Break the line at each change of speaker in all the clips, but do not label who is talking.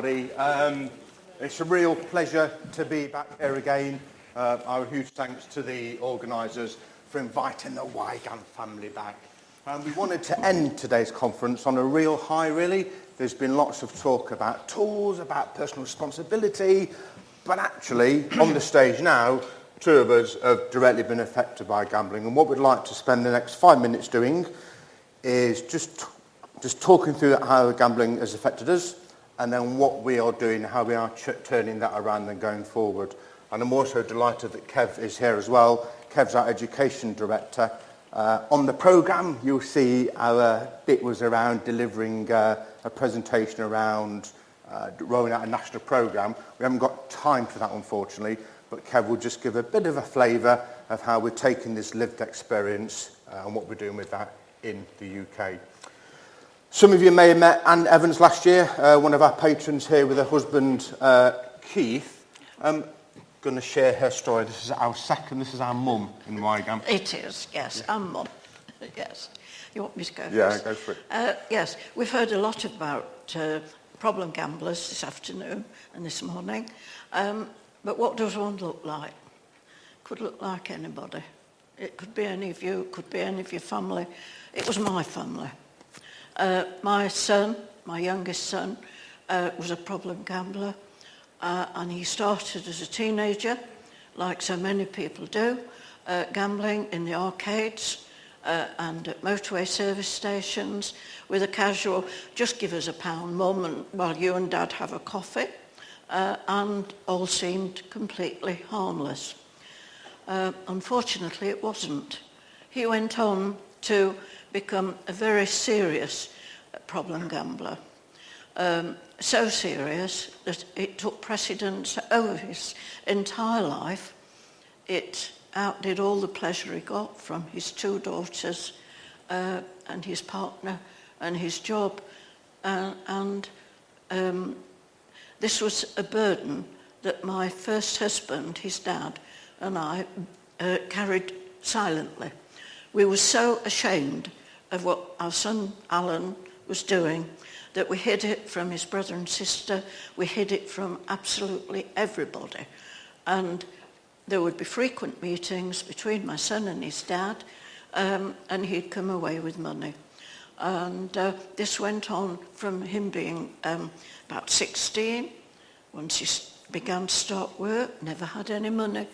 everybody. It's a real pleasure to be back here again. Our huge thanks to the organisers for inviting the YGAM family back. We wanted to end today's conference on a real high, really. There's been lots of talk about tools, about personal responsibility, but actually, on the stage now, two of us have directly been affected by gambling, and what we'd like to spend the next 5 minutes doing is just talking through how gambling has affected us, and then what we are doing, how we are turning that around and going forward. And I'm also delighted that Kev is here as well. Kev's our Education Director. On the programme, you'll see our bit was around delivering a presentation around rolling out a national programme. We haven't got time for that, unfortunately, but Kev will just give a bit of a flavour of how we're taking this lived experience and what we're doing with that in the UK. Some of you may have met Anne Evans last year, one of our patrons here with her husband, Keith. Going to share her story. This is our mum in YGAM.
It is, yes, yeah. I'm mum. Yes. You want me to go first?
Yeah, go for it.
Yes, we've heard a lot about problem gamblers this afternoon and this morning. But what does one look like? Could look like anybody. It could be any of you, it could be any of your family. It was my family. My son, my youngest son, was a problem gambler, and he started as a teenager, like so many people do, gambling in the arcades and at motorway service stations with a casual, just give us £1, Mum, and while you and Dad have a coffee, and all seemed completely harmless. Unfortunately, it wasn't. He went on to become a very serious problem gambler. So serious that it took precedence over his entire life. It outdid all the pleasure he got from his 2 daughters and his partner and his job. This was a burden that my first husband, his dad, and I carried silently. We were so ashamed of what our son Alan was doing that we hid it from his brother and sister, we hid it from absolutely everybody. And there would be frequent meetings between my son and his dad, and he'd come away with money. And this went on from him being about 16. Once he began to start work, never had any money,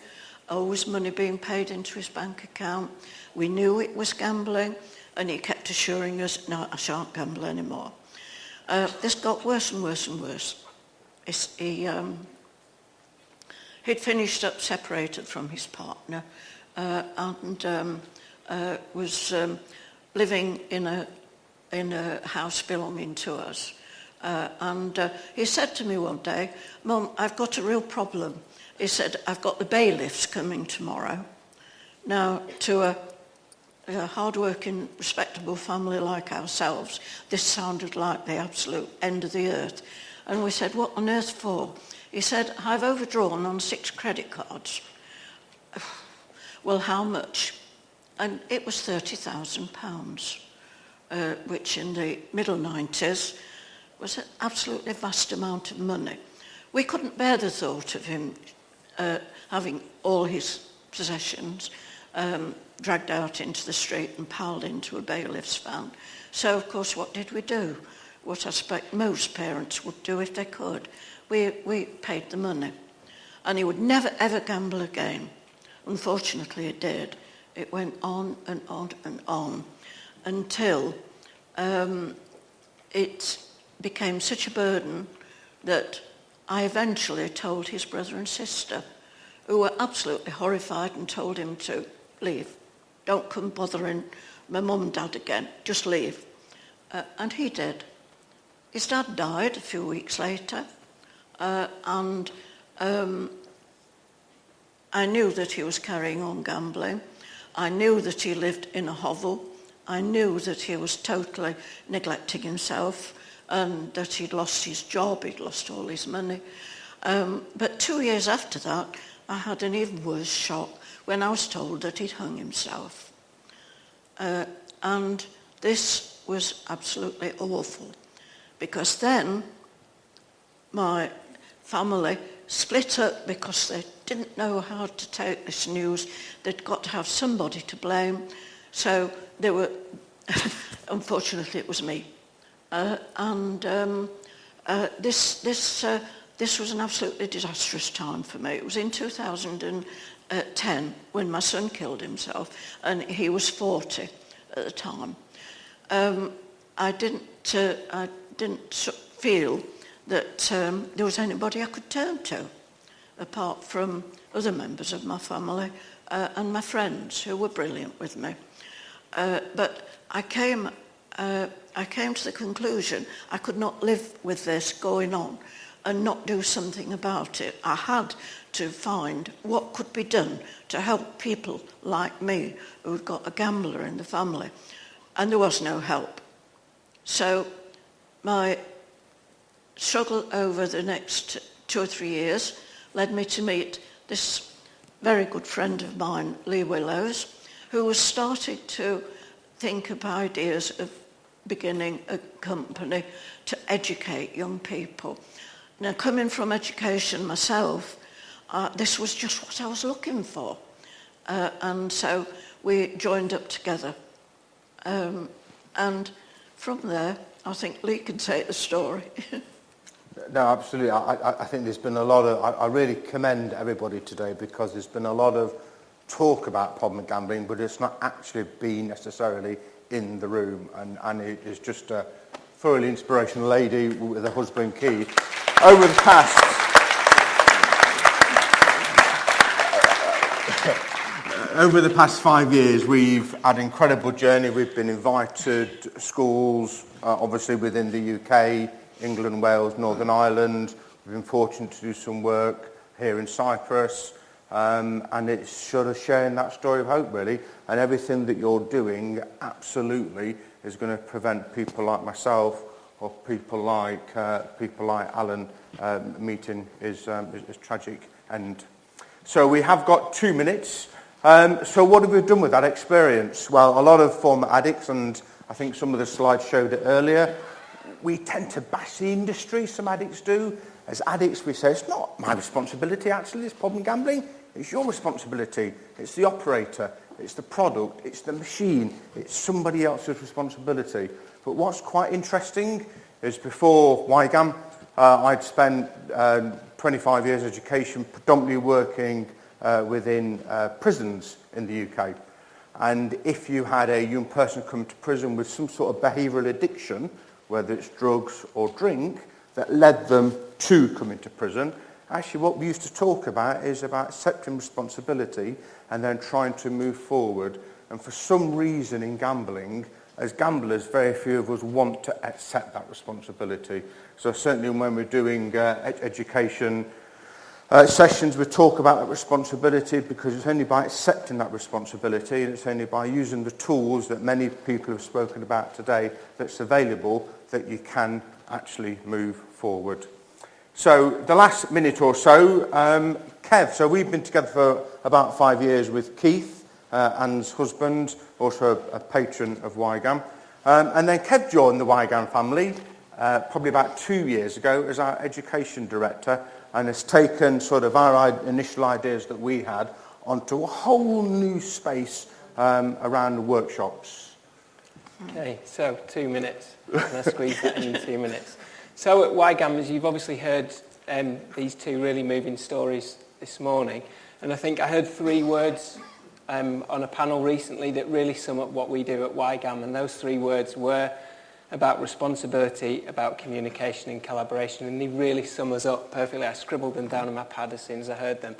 always money being paid into his bank account. We knew it was gambling, and he kept assuring us, no, I shan't gamble anymore. This got worse and worse and worse. He'd finished up separated from his partner and was living in a house belonging to us. And he said to me one day, Mum, I've got a real problem. He said, I've got the bailiffs coming tomorrow. Now, to a hard-working, respectable family like ourselves, this sounded like the absolute end of the earth. And we said, what on earth for? He said, I've overdrawn on 6 credit cards. Well, how much? And it was £30,000, which in the middle 90s was an absolutely vast amount of money. We couldn't bear the thought of him having all his possessions dragged out into the street and piled into a bailiff's van. So, of course, what did we do? What I suspect most parents would do if they could. We paid the money. And he would never, ever gamble again. Unfortunately, it did. It went on and on and on until it became such a burden that I eventually told his brother and sister, who were absolutely horrified, and told him to leave. Don't come bothering my mum and dad again, just leave. And he did. His dad died a few weeks later, and I knew that he was carrying on gambling. I knew that he lived in a hovel. I knew that he was totally neglecting himself and that he'd lost his job, he'd lost all his money. But 2 years after that, I had an even worse shock when I was told that he'd hung himself. And this was absolutely awful, because then my family split up because they didn't know how to take this news. They'd got to have somebody to blame. So they were, unfortunately it was me. This was an absolutely disastrous time for me. It was in 2010 when my son killed himself, and he was 40 at the time. I didn't feel that there was anybody I could turn to, apart from other members of my family and my friends who were brilliant with me. But I came to the conclusion I could not live with this going on and not do something about it. I had to find what could be done to help people like me who'd got a gambler in the family, and there was no help. So my struggle over the next 2 or 3 years led me to meet this very good friend of mine, Willows, who was starting to think of ideas of beginning a company to educate young people. Now, coming from education myself, this was just what I was looking for. And so we joined up together. And from there, I think Lee can take the story.
No, absolutely. I think there's been a lot of... I really commend everybody today, because there's been a lot of talk about problem gambling, but it's not actually been necessarily in the room. And it is just a thoroughly inspirational lady with her husband Keith. Over the past 5 years, we've had an incredible journey. We've been invited to schools, obviously within the UK, England, Wales, Northern Ireland. We've been fortunate to do some work here in Cyprus, and it's sort of sharing that story of hope, really. And everything that you're doing absolutely is going to prevent people like myself or people like Alan meeting his tragic end. So we have got 2 minutes. So what have we done with that experience? Well, a lot of former addicts, and I think some of the slides showed it earlier, we tend to bash the industry, some addicts do. As addicts, we say, it's not my responsibility, actually, it's problem gambling. It's your responsibility. It's the operator. It's the product. It's the machine. It's somebody else's responsibility. But what's quite interesting is before YGAM, I'd spent 25 years education, predominantly working within prisons in the UK. And if you had a young person come to prison with some sort of behavioural addiction, whether it's drugs or drink, that led them to come into prison, actually what we used to talk about is about accepting responsibility and then trying to move forward. And for some reason in gambling, as gamblers, very few of us want to accept that responsibility. So certainly when we're doing education sessions, we talk about that responsibility, because it's only by accepting that responsibility, and it's only by using the tools that many people have spoken about today that's available, that you can actually move forward. So the last minute or so, Kev, so we've been together for about 5 years with Keith, Anne's husband, also a patron of YGAM. And then Kev joined the YGAM family probably about 2 years ago as our education director, and has taken sort of our initial ideas that we had onto a whole new space around the workshops.
Okay, so 2 minutes. And I squeeze that in 2 minutes. So at YGAM, as you've obviously heard these two really moving stories this morning, and I think I heard 3 words on a panel recently that really sum up what we do at YGAM, and those 3 words were about responsibility, about communication and collaboration, and they really sum us up perfectly. I scribbled them down on my pad as soon as I heard them.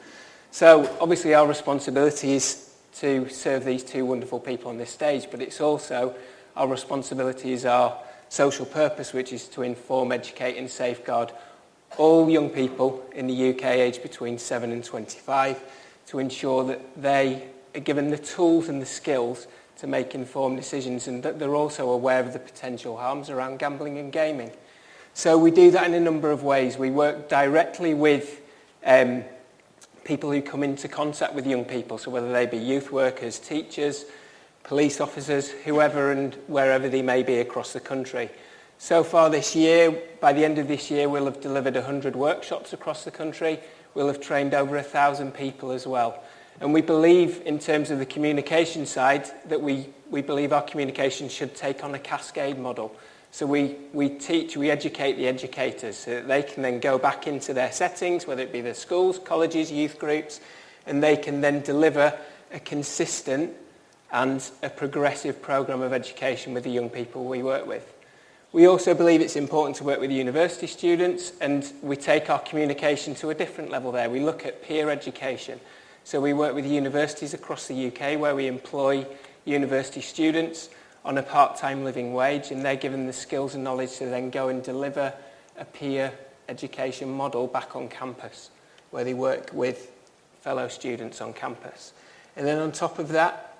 So obviously our responsibility is to serve these 2 wonderful people on this stage, but it's also our responsibility is our social purpose, which is to inform, educate and safeguard all young people in the UK aged between 7 and 25, to ensure that they are given the tools and the skills to make informed decisions, and that they're also aware of the potential harms around gambling and gaming. So we do that in a number of ways. We work directly with people who come into contact with young people, so whether they be youth workers, teachers, police officers, whoever and wherever they may be across the country. So far this year, by the end of this year, we'll have delivered 100 workshops across the country. We'll have trained over 1,000 people as well. And we believe, in terms of the communication side, that we believe our communication should take on a cascade model. So we educate the educators so that they can then go back into their settings, whether it be their schools, colleges, youth groups, and they can then deliver a consistent and a progressive programme of education with the young people we work with. We also believe it's important to work with university students, and we take our communication to a different level there. We look at peer education. So we work with universities across the UK where we employ university students on a part-time living wage, and they're given the skills and knowledge to then go and deliver a peer education model back on campus, where they work with fellow students on campus. And then on top of that,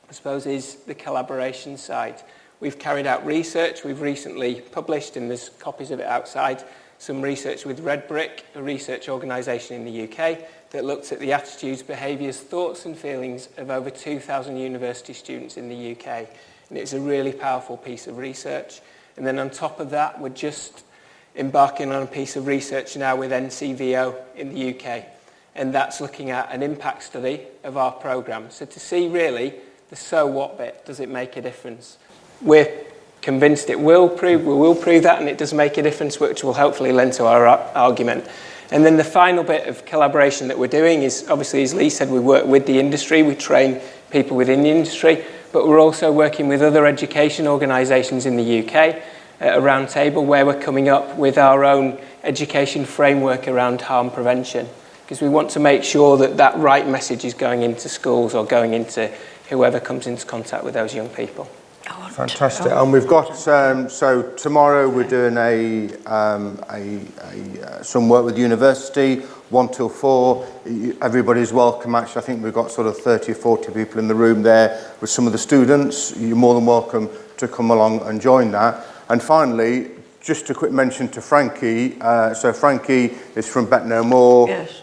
I suppose, is the collaboration side. We've carried out research. We've recently published, and there's copies of it outside, some research with Red Brick, a research organisation in the UK, that looks at the attitudes, behaviours, thoughts and feelings of over 2,000 university students in the UK. And it's a really powerful piece of research. And then on top of that, we're just embarking on a piece of research now with NCVO in the UK. And that's looking at an impact study of our programme. So to see really the so what bit, does it make a difference? We're convinced it will prove, we will prove that, and it does make a difference, which will hopefully lend to our argument. And then the final bit of collaboration that we're doing is, obviously, as Lee said, we work with the industry, we train people within the industry, but we're also working with other education organisations in the UK at a round table where we're coming up with our own education framework around harm prevention, because we want to make sure that that right message is going into schools or going into whoever comes into contact with those young people.
Fantastic. And we've got, so tomorrow we're doing some work with university, 1 till 4. Everybody's welcome, actually. I think we've got sort of 30 or 40 people in the room there with some of the students. You're more than welcome to come along and join that. And finally, just a quick mention to Frankie. So Frankie is from Bet No More.
Yes.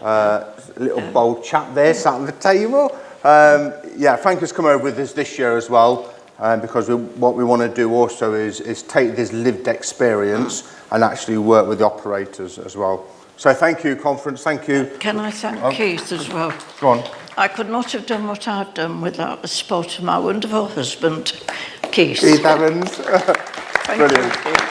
Little bold chap there, sat at the table. Frankie's come over with us this year as well. Because what we want to do also is take this lived experience and actually work with the operators as well. So thank you, conference, thank you.
Can I thank Keith as well?
Go on.
I could not have done what I've done without the support of my wonderful husband, Keith.
Keith Evans.
Thank
Brilliant.
you.